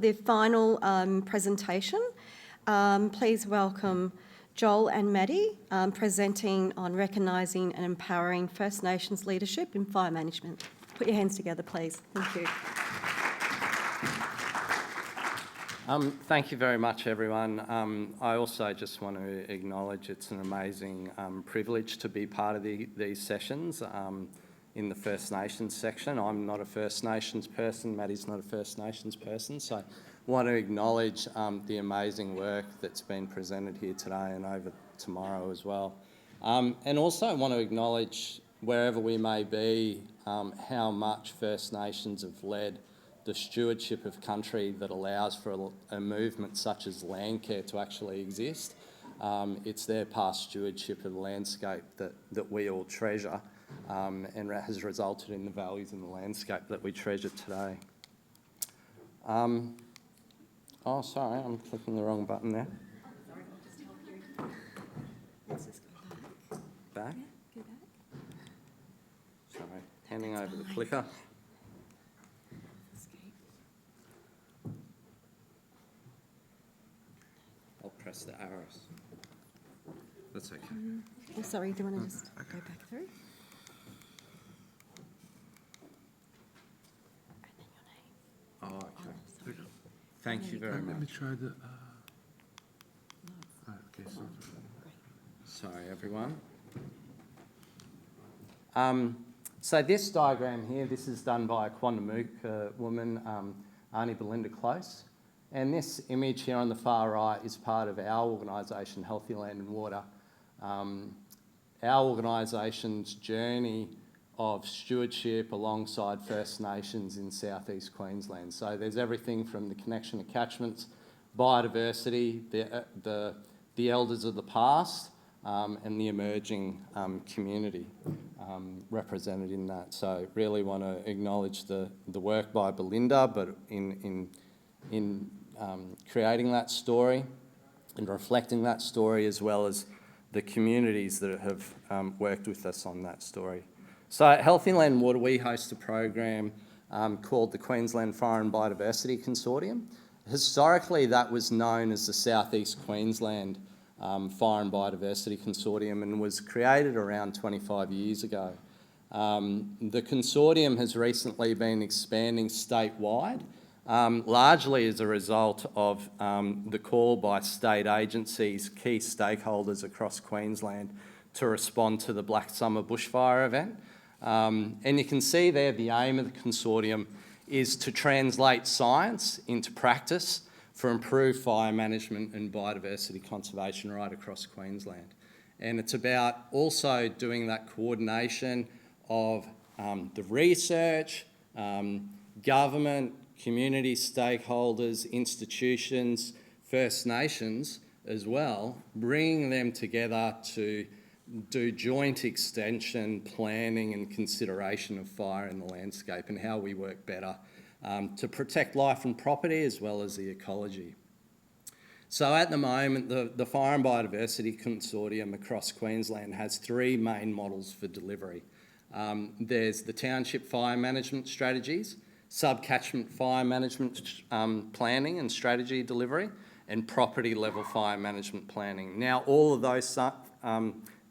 The final presentation. Please welcome Joel and Maddie presenting on recognising and empowering First Nations leadership in fire management. Put your hands together, please. Thank you. Thank you very much, everyone. I also just want to acknowledge it's an amazing privilege to be part of these sessions in the First Nations section. I'm not a First Nations person, Maddie's not a First Nations person, so I want to acknowledge the amazing work that's been presented here today and over tomorrow as well. And also want to acknowledge, wherever we may be, how much First Nations have led the stewardship of country that allows for a movement such as Landcare to actually exist. It's their past stewardship of the landscape that we all treasure and has resulted in the values in the landscape that we treasure today. Oh, sorry, I'm clicking the wrong button there. Sorry, I'll just help you. Let's just go back. Back? Yeah, go back. Sorry, handing over the clicker. I'll press the arrows. That's okay. Oh, sorry, do you want to just go back through? And then your name. Oh, okay. Thank you very much. Let me try the... okay, Sorry, everyone. So this diagram here, this is done by a Quandamooka woman, Auntie Belinda Close. And this image here on the far right is part of our organisation, Healthy Land and Water. Our organisation's journey of stewardship alongside First Nations in southeast Queensland. So there's everything from the connection to catchments, biodiversity, the elders of the past, and the emerging community represented in that. So really want to acknowledge the work by Belinda, but in creating that story and reflecting that story, as well as the communities that have worked with us on that story. So at Healthy Land and Water, we host a program called the Queensland Fire and Biodiversity Consortium. Historically, that was known as the South East Queensland Fire and Biodiversity Consortium and was created around 25 years ago. The consortium has recently been expanding statewide, largely as a result of the call by state agencies, key stakeholders across Queensland, to respond to the Black Summer bushfire event. And you can see there the aim of the consortium is to translate science into practice for improved fire management and biodiversity conservation right across Queensland. And it's about also doing that coordination of the research, government, community stakeholders, institutions, First Nations as well, bringing them together to do joint extension, planning and consideration of fire in the landscape and how we work better to protect life and property as well as the ecology. So at the moment, the Fire and Biodiversity Consortium across Queensland has three main models for delivery. There's the Township fire management strategies, sub-catchment fire management planning and strategy delivery, and property level fire management planning. Now, all of those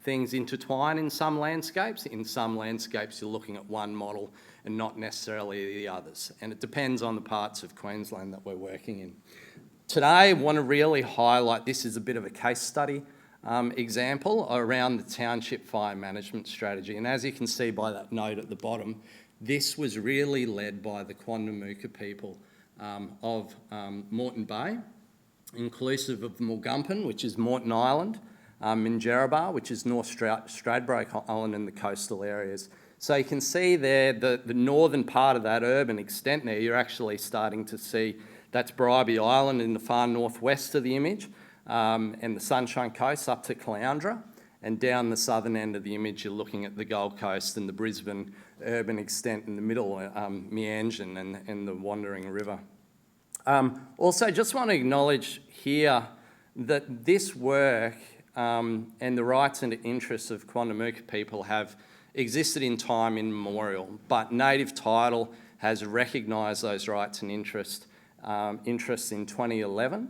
things intertwine in some landscapes. In some landscapes, you're looking at one model and not necessarily the others. And it depends on the parts of Queensland that we're working in. Today, I want to really highlight, this is a bit of a case study example around the Township fire management strategy. And as you can see by that note at the bottom, this was really led by the Quandamooka people of Moreton Bay, inclusive of Mulgumpin, which is Moreton Island, Minjerribah, which is North Stradbroke Island and the coastal areas. So you can see there the northern part of that urban extent there, you're actually starting to see that's Bribie Island in the far northwest of the image, and the Sunshine Coast up to Caloundra. And down the southern end of the image, you're looking at the Gold Coast and the Brisbane urban extent in the middle, Meanjin and the Wandering River. Also, just want to acknowledge here that this work and the rights and interests of Quandamooka people have existed in time immemorial, but native title has recognised those rights and interests interests in 2011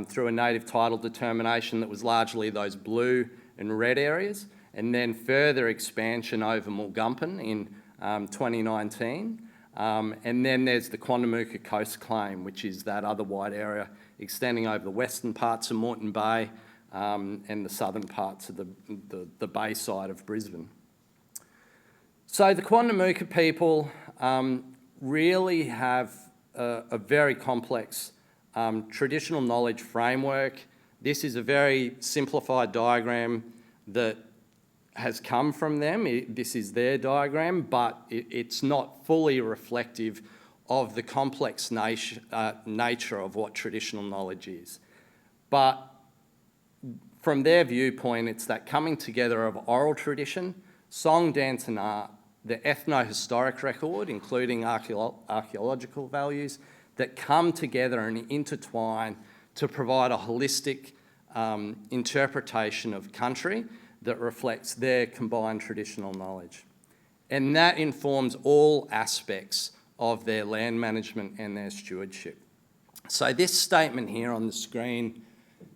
through a native title determination that was largely those blue and red areas, and then further expansion over Mulgumpin in 2019. And then there's the Quandamooka Coast Claim, which is that other wide area extending over the western parts of Moreton Bay and the southern parts of the bay side of Brisbane. So the Quandamooka people really have a very complex traditional knowledge framework. This is a very simplified diagram that has come from them. This is their diagram, but it's not fully reflective of the complex nature of what traditional knowledge is. But from their viewpoint, it's that coming together of oral tradition, song, dance and art, the ethno-historic record, including archaeological values, that come together and intertwine to provide a holistic interpretation of country that reflects their combined traditional knowledge. And that informs all aspects of their land management and their stewardship. So this statement here on the screen,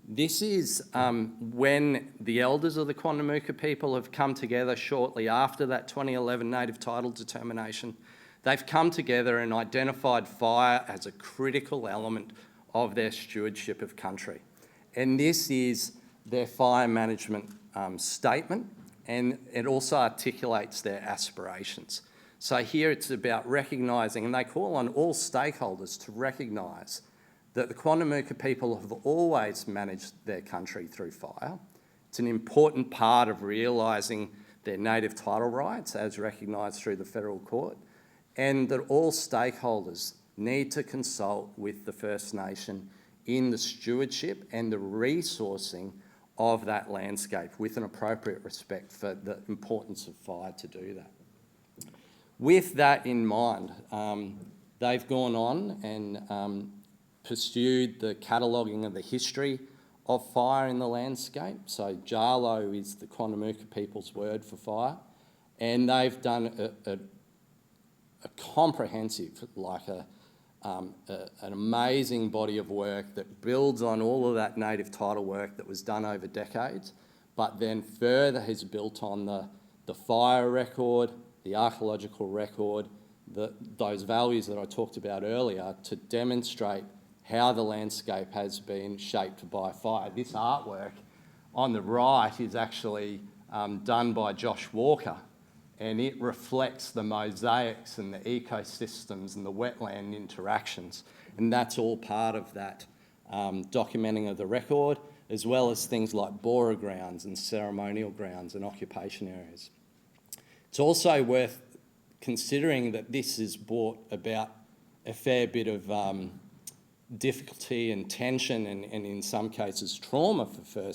this is when the elders of the Quandamooka people have come together shortly after that 2011 native title determination. They've come together and identified fire as a critical element of their stewardship of country. And this is their fire management statement, and it also articulates their aspirations. So here it's about recognising, and they call on all stakeholders to recognise that the Quandamooka people have always managed their country through fire. It's an important part of realising their native title rights as recognised through the federal court, and that all stakeholders need to consult with the First Nation in the stewardship and the resourcing of that landscape with an appropriate respect for the importance of fire to do that. With that in mind, they've gone on and pursued the cataloguing of the history of fire in the landscape. So Jarlo is the Quandamooka people's word for fire, and they've done a comprehensive, an amazing body of work that builds on all of that native title work that was done over decades, but then further has built on the fire record, the archaeological record, those values that I talked about earlier to demonstrate how the landscape has been shaped by fire. This artwork on the right is actually done by Josh Walker, and it reflects the mosaics and the ecosystems and the wetland interactions. And that's all part of that documenting of the record, as well as things like bora grounds and ceremonial grounds and occupation areas. It's also worth considering that this has brought about a fair bit of difficulty and tension and in some cases trauma for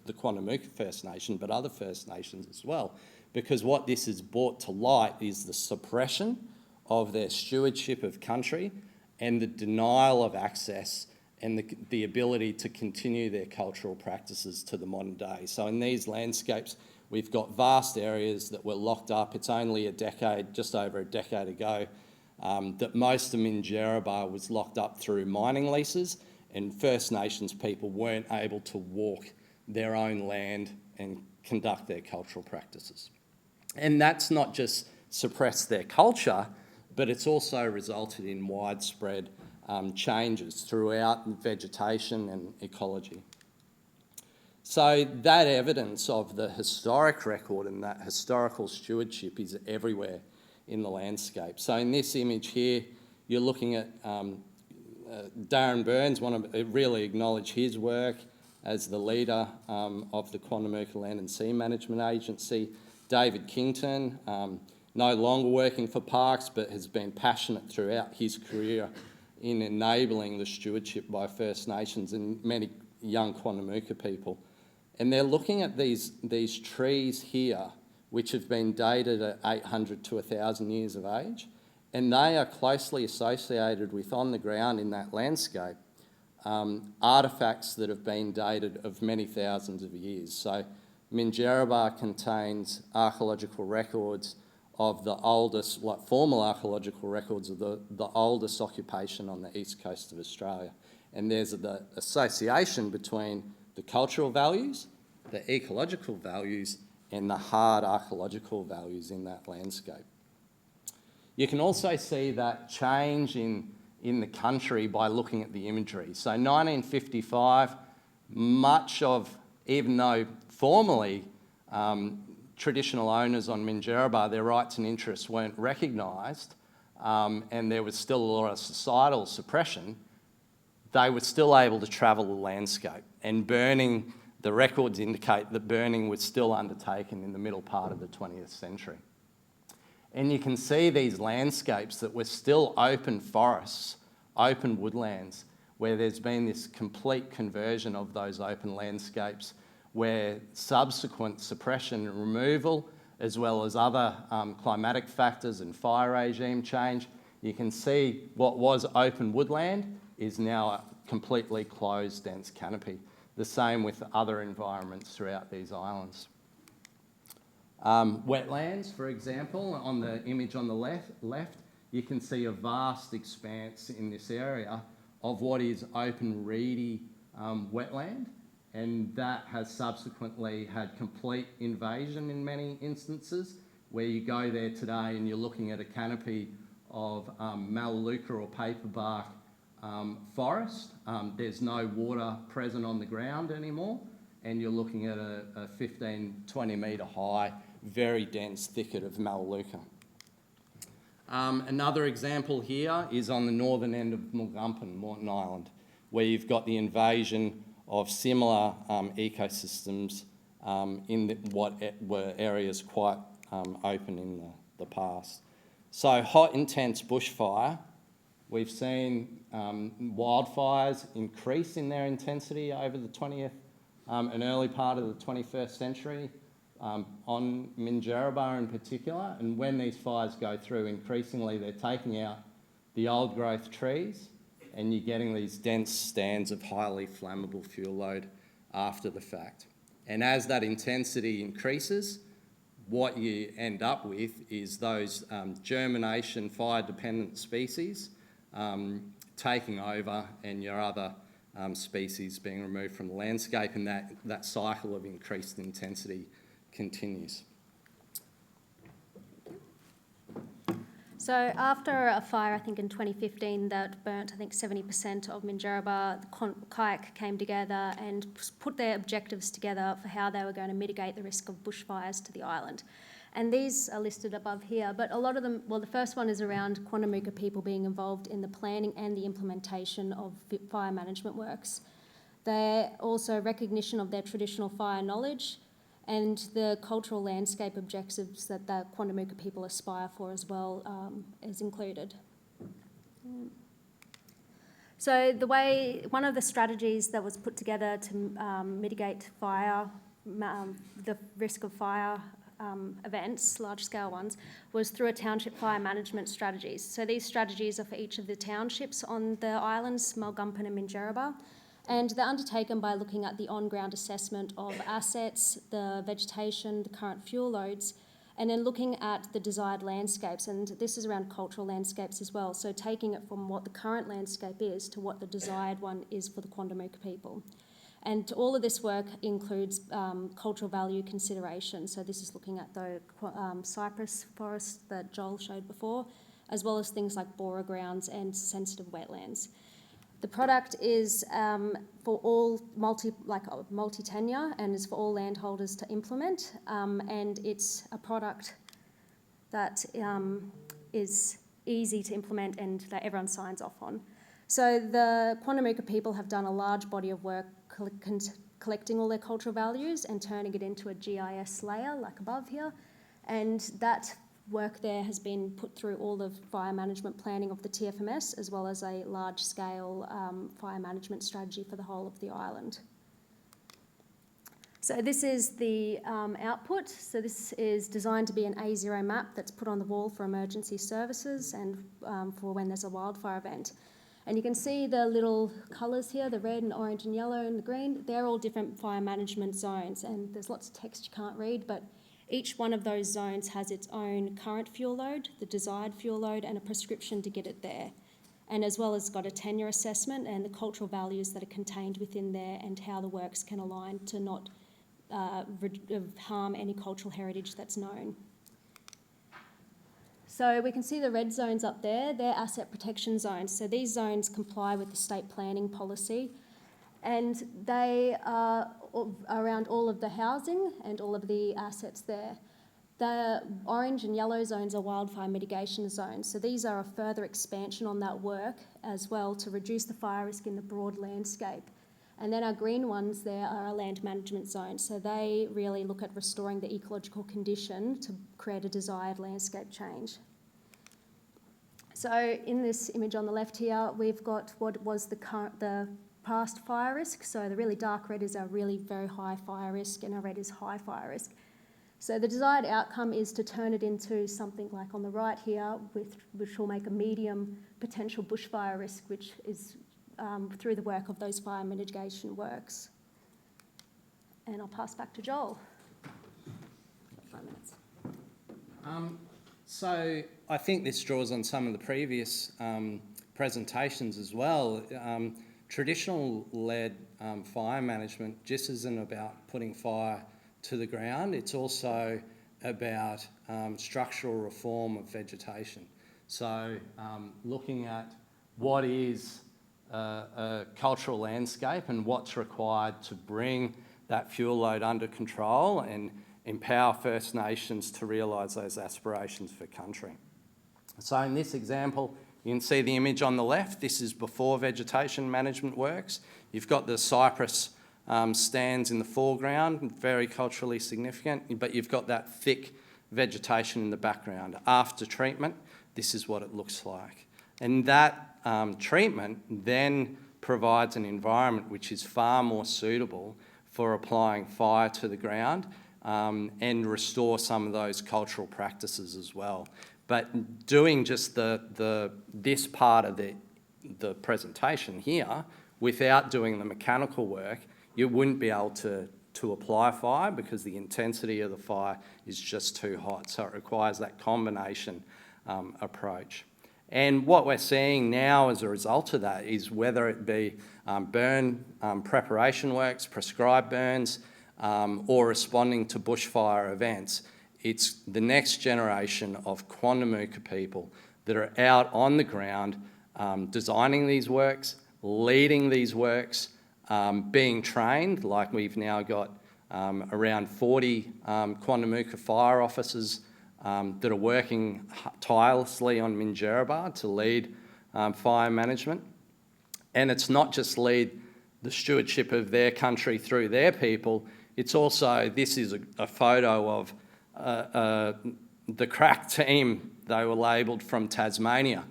the Quandamooka First Nation, but other First Nations as well, because what this has brought to light is the suppression of their stewardship of country and the denial of access and the ability to continue their cultural practices to the modern day. So in these landscapes, we've got vast areas that were locked up. It's only just over a decade ago, that most of Minjerribah was locked up through mining leases, and First Nations people weren't able to walk their own land and conduct their cultural practices. And that's not just suppressed their culture, but it's also resulted in widespread changes throughout vegetation and ecology. So that evidence of the historic record and that historical stewardship is everywhere in the landscape. So in this image here, you're looking at Darren Burns, really acknowledge his work as the leader of the Quandamooka Land and Sea Management Agency. David Kington, no longer working for Parks, but has been passionate throughout his career in enabling the stewardship by First Nations and many young Quandamooka people. And they're looking at these trees here, which have been dated at 800 to 1,000 years of age, and they are closely associated with, on the ground in that landscape, artefacts that have been dated of many thousands of years. So Minjerribah contains archaeological records of the oldest, like formal archaeological records of the oldest occupation on the east coast of Australia. And there's the association between the cultural values, the ecological values, and the hard archaeological values in that landscape. You can also see that change in the country by looking at the imagery. So 1955, much of, even though formally traditional owners on Minjerribah, their rights and interests weren't recognised, and there was still a lot of societal suppression, they were still able to travel the landscape. And burning, the records indicate that burning was still undertaken in the middle part of the 20th century. And you can see these landscapes that were still open forests, open woodlands, where there's been this complete conversion of those open landscapes, where subsequent suppression and removal, as well as other climatic factors and fire regime change, you can see what was open woodland is now a completely closed dense canopy. The same with other environments throughout these islands. Wetlands, for example, on the image on the left, you can see a vast expanse in this area of what is open reedy wetland, and that has subsequently had complete invasion in many instances, where you go there today and you're looking at a canopy of Melaleuca or paperbark forest. There's no water present on the ground anymore, and you're looking at a 15, 20 metre high, very dense thicket of Melaleuca. Another example here is on the northern end of Mulgumpin, Moreton Island, where you've got the invasion of similar ecosystems in what were areas quite open in the past. So hot, intense bushfire, we've seen wildfires increase in their intensity over the 20th and early part of the 21st century on Minjerribah in particular. And when these fires go through, increasingly they're taking out the old growth trees, and you're getting these dense stands of highly flammable fuel load after the fact. And as that intensity increases, what you end up with is those germination fire-dependent species taking over, and your other species being removed from the landscape, and that cycle of increased intensity continues. So after a fire, I think in 2015, that burnt, I think 70% of Minjerribah, the kayak came together and put their objectives together for how they were going to mitigate the risk of bushfires to the island. And these are listed above here, but a lot of them, well, the first one is around Quandamooka people being involved in the planning and the implementation of fire management works. They're also recognition of their traditional fire knowledge and the cultural landscape objectives that the Quandamooka people aspire for as well is included. So one of the strategies that was put together to mitigate fire, the risk of fire events, large-scale ones, was through a township fire management strategies. So these strategies are for each of the townships on the islands, Mulgumpin and Minjerribah, and they're undertaken by looking at the on-ground assessment of assets, the vegetation, the current fuel loads, and then looking at the desired landscapes. And this is around cultural landscapes as well, so taking it from what the current landscape is to what the desired one is for the Quandamooka people. And all of this work includes cultural value consideration. So this is looking at the cypress forests that Joel showed before, as well as things like borer grounds and sensitive wetlands. The product is for all multi-tenure and is for all landholders to implement, and it's a product that is easy to implement and that everyone signs off on. So the Quandamooka people have done a large body of work collecting all their cultural values and turning it into a GIS layer like above here, and that work there has been put through all the fire management planning of the TFMS, as well as a large-scale fire management strategy for the whole of the island. So this is the output. So this is designed to be an A0 map that's put on the wall for emergency services and for when there's a wildfire event. And you can see the little colours here, the red and orange and yellow and the green, they're all different fire management zones, and there's lots of text you can't read, but Each one of those zones has its own current fuel load, the desired fuel load, and a prescription to get it there. And as well as got a tenure assessment and the cultural values that are contained within there and how the works can align to not harm any cultural heritage that's known. So we can see the red zones up there, they're asset protection zones. So these zones comply with the state planning policy, and they are around all of the housing and all of the assets there. The orange and yellow zones are wildfire mitigation zones. So these are a further expansion on that work as well to reduce the fire risk in the broad landscape. And then our green ones there are our land management zones. So they really look at restoring the ecological condition to create a desired landscape change. So in this image on the left here, we've got what was the past fire risk. So the really dark red is our really very high fire risk, and our red is high fire risk. So the desired outcome is to turn it into something like on the right here, which will make a medium potential bushfire risk, which is through the work of those fire mitigation works. And I'll pass back to Joel. 5 minutes. So I think this draws on some of the previous presentations as well. Traditional-led fire management just isn't about putting fire to the ground, it's also about structural reform of vegetation. So looking at what is a cultural landscape and what's required to bring that fuel load under control and empower First Nations to realise those aspirations for country. So in this example, you can see the image on the left. This is before vegetation management works. You've got the cypress stands in the foreground, very culturally significant, but you've got that thick vegetation in the background. After treatment, this is what it looks like. And that treatment then provides an environment which is far more suitable for applying fire to the ground and restore some of those cultural practices as well. But doing just this part of the presentation here, without doing the mechanical work, you wouldn't be able to apply fire because the intensity of the fire is just too hot. So it requires that combination approach. And what we're seeing now as a result of that is whether it be burn preparation works, prescribed burns, or responding to bushfire events, it's the next generation of Quandamooka people that are out on the ground designing these works, leading these works, being trained, like we've now got around 40 Quandamooka fire officers that are working tirelessly on Minjerribah to lead fire management. And it's not just lead the stewardship of their country through their people, it's also, this is a photo of the crack team, they were labelled, from Tasmania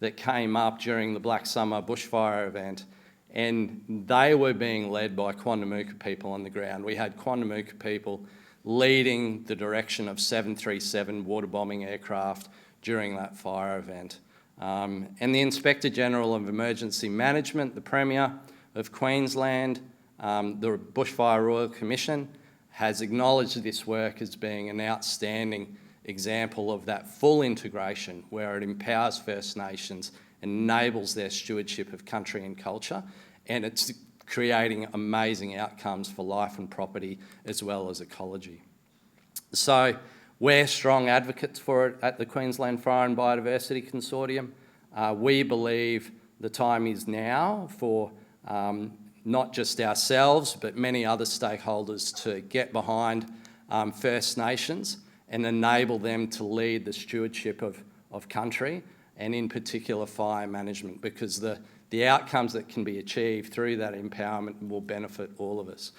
that came up during the Black Summer bushfire event, and they were being led by Quandamooka people on the ground. We had Quandamooka people leading the direction of 737 water bombing aircraft during that fire event. And the Inspector General of Emergency Management, the Premier of Queensland, the Bushfire Royal Commission, has acknowledged this work as being an outstanding example of that full integration where it empowers First Nations, enables their stewardship of country and culture, and it's creating amazing outcomes for life and property as well as ecology. So we're strong advocates for it at the Queensland Fire and Biodiversity Consortium. We believe the time is now for not just ourselves, but many other stakeholders to get behind First Nations and enable them to lead the stewardship of country, and in particular fire management, because the outcomes that can be achieved through that empowerment will benefit all of us.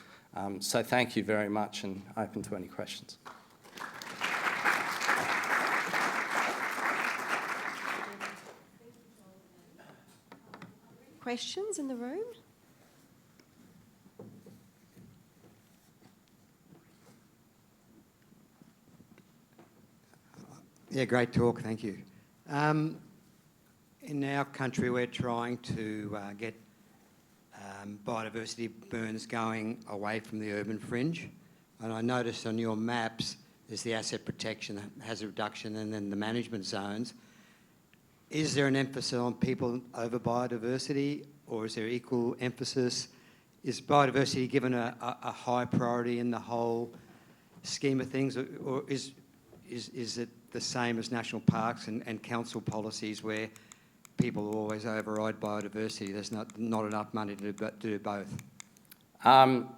So thank you very much, and open to any questions. Questions in the room? Yeah, great talk, thank you. In our country, we're trying to get biodiversity burns going away from the urban fringe. And I noticed on your maps there's the asset protection, hazard reduction, and then the management zones. Is there an emphasis on people over biodiversity, or is there equal emphasis? Is biodiversity given a high priority in the whole scheme of things, or is it the same as national parks and council policies where people always override biodiversity? There's not enough money to do both.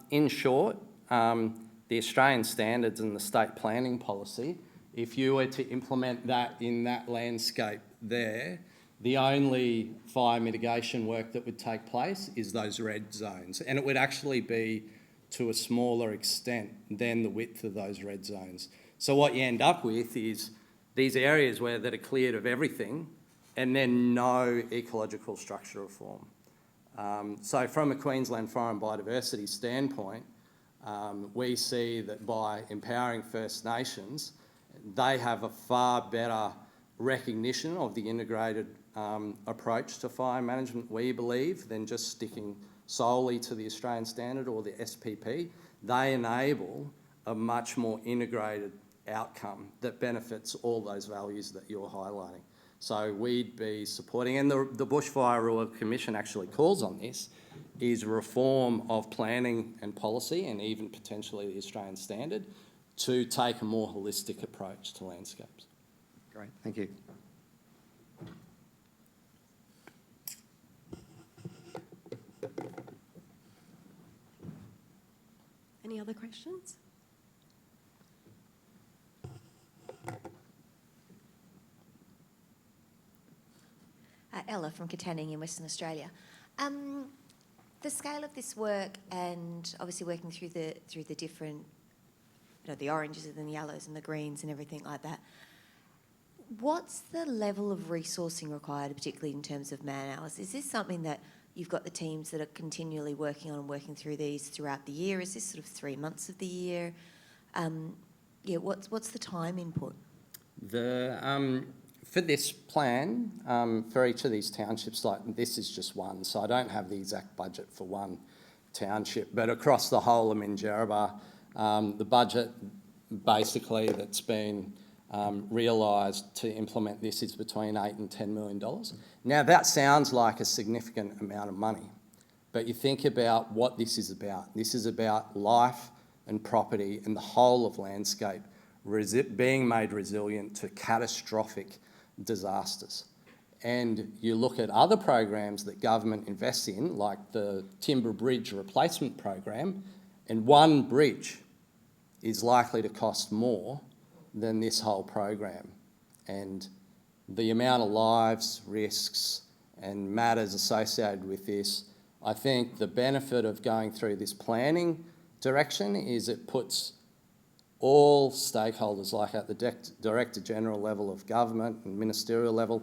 In short, the Australian standards and the state planning policy, if you were to implement that in that landscape there, the only fire mitigation work that would take place is those red zones. And it would actually be to a smaller extent than the width of those red zones. So what you end up with is these areas that are cleared of everything and then no ecological structure reform. So from a Queensland fire and biodiversity standpoint, we see that by empowering First Nations, they have a far better recognition of the integrated approach to fire management, we believe, than just sticking solely to the Australian standard or the SPP. They enable a much more integrated outcome that benefits all those values that you're highlighting. So we'd be supporting, and the Bushfire Royal Commission actually calls on this, is reform of planning and policy, and even potentially the Australian standard, to take a more holistic approach to landscapes. Great, thank you. Any other questions? Ella from Katanning in Western Australia. The scale of this work, and obviously working through the different, the oranges and the yellows and the greens and everything like that. What's the level of resourcing required, particularly in terms of man hours? Is this something that you've got the teams that are continually working on and working through these throughout the year? Is this sort of 3 months of the year? What's the time input? For this plan, for each of these townships, like this is just one, so I don't have the exact budget for one township, but across the whole of Minjerribah, the budget basically that's been realised to implement this is between $8 and $10 million. Now that sounds like a significant amount of money, but you think about what this is about. This is about life and property and the whole of landscape being made resilient to catastrophic disasters. And you look at other programs that government invests in, like the Timber Bridge Replacement Program, and one bridge is likely to cost more than this whole program. And the amount of lives, risks, and matters associated with this, I think the benefit of going through this planning direction is it puts all stakeholders, like at the Director General level of government and ministerial level,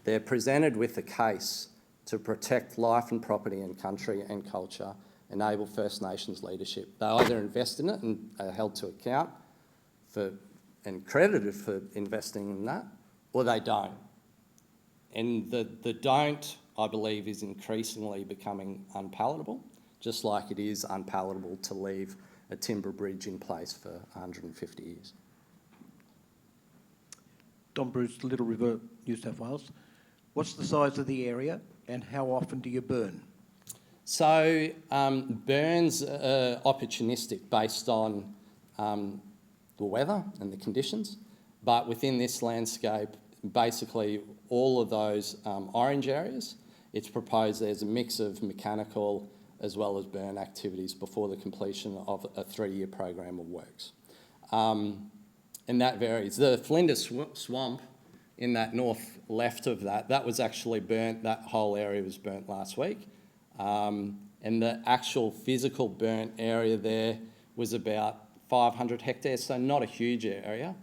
they're presented with a case to protect life and property and country and culture, enable First Nations leadership. They either invest in it and are held to account for and credited for investing in that, or they don't. And the don't, I believe, is increasingly becoming unpalatable, just like it is unpalatable to leave a timber bridge in place for 150 years. Don Bruce, Little River, New South Wales. What's the size of the area and how often do you burn? So burns are opportunistic based on the weather and the conditions, but within this landscape, basically all of those orange areas, it's proposed there's a mix of mechanical as well as burn activities before the completion of a 3-year program of works. And that varies. The Flinders Swamp in that north left of that was actually burnt, that whole area was burnt last week. And the actual physical burnt area there was about 500 hectares, so not a huge area,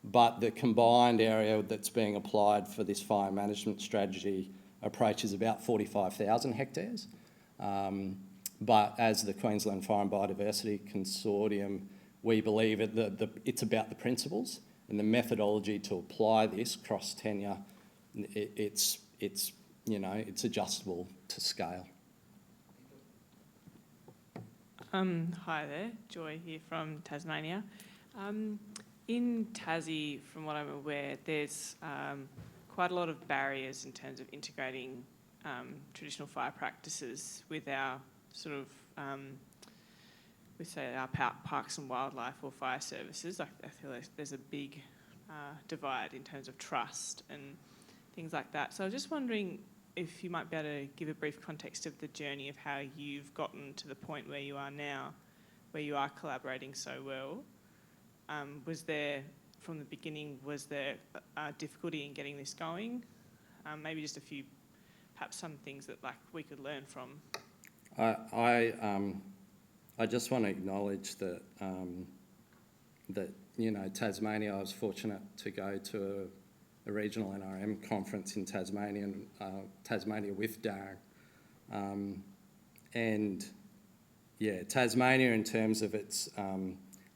but the combined area that's being applied for this fire management strategy approach is about 45,000 hectares. But as the Queensland Fire and Biodiversity Consortium, we believe it's about the principles and the methodology to apply this cross tenure. It's adjustable to scale. Hi there, Joy here from Tasmania. In Tassie, from what I'm aware, there's quite a lot of barriers in terms of integrating traditional fire practices with our sort of, with say our parks and wildlife or fire services. I feel like there's a big divide in terms of trust and things like that. So I was just wondering if you might be able to give a brief context of the journey of how you've gotten to the point where you are now, where you are collaborating so well. Was there, from the beginning, was there difficulty in getting this going? Maybe just a few, perhaps some things that like we could learn from. I just want to acknowledge that that Tasmania. I was fortunate to go to a regional NRM conference in Tasmania with Darren, and yeah, Tasmania in terms of its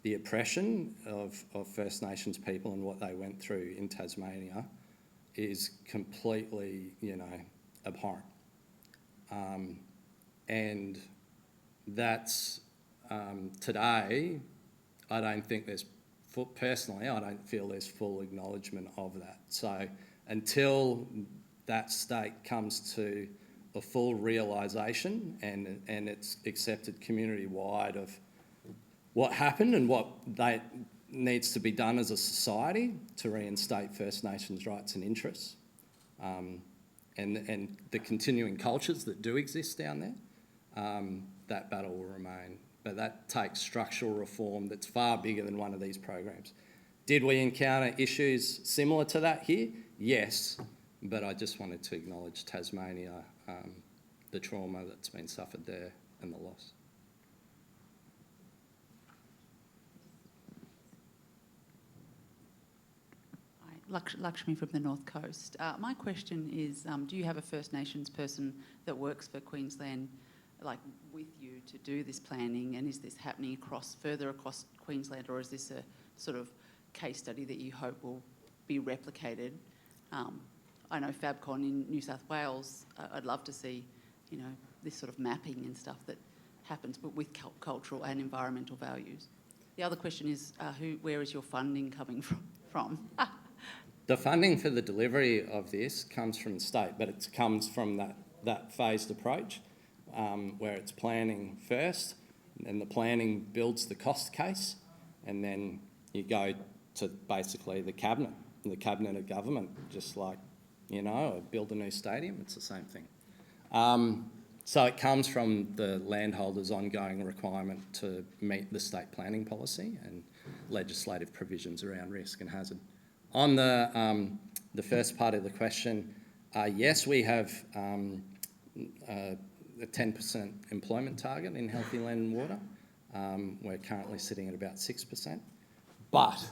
the oppression of First Nations people and what they went through in Tasmania is completely, abhorrent. And that's, today, I don't think there's, personally, I don't feel there's full acknowledgement of that. So until that state comes to a full realisation and it's accepted community-wide of what happened and what needs to be done as a society to reinstate First Nations rights and interests, and the continuing cultures that do exist down there, that battle will remain. But that takes structural reform that's far bigger than one of these programs. Did we encounter issues similar to that here? Yes, but I just wanted to acknowledge Tasmania, the trauma that's been suffered there and the loss. Lakshmi from the North Coast. My question is, do you have a First Nations person that works for Queensland, like with you to do this planning, and is this happening further across Queensland, or is this a sort of case study that you hope will be replicated? I know FabCon in New South Wales, I'd love to see, this sort of mapping and stuff that happens, but with cultural and environmental values. The other question is, where is your funding coming from? The funding for the delivery of this comes from the state, but it comes from that phased approach where it's planning first, and the planning builds the cost case, and then you go to basically the cabinet of government, just like, build a new stadium, it's the same thing. So it comes from the landholder's ongoing requirement to meet the state planning policy and legislative provisions around risk and hazard. On the first part of the question, yes, we have a 10% employment target in healthy land and water. We're currently sitting at about 6%. But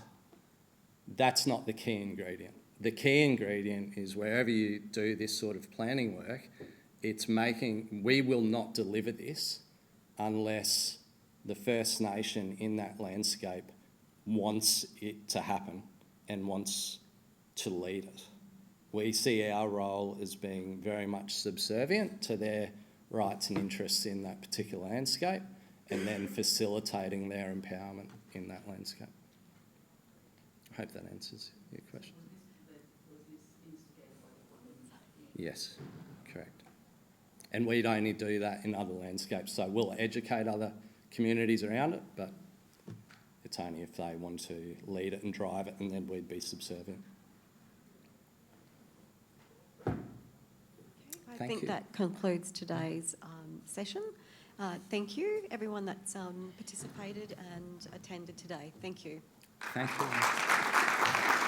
that's not the key ingredient. The key ingredient is wherever you do this sort of planning work, we will not deliver this unless the First Nation in that landscape wants it to happen and wants to lead it. We see our role as being very much subservient to their rights and interests in that particular landscape, and then facilitating their empowerment in that landscape. I hope that answers your question. Yes, correct. And we'd only do that in other landscapes, so we'll educate other communities around it, but it's only if they want to lead it and drive it, and then we'd be subservient. I think that concludes today's session. Thank you, everyone that's participated and attended today. Thank you. Thank you.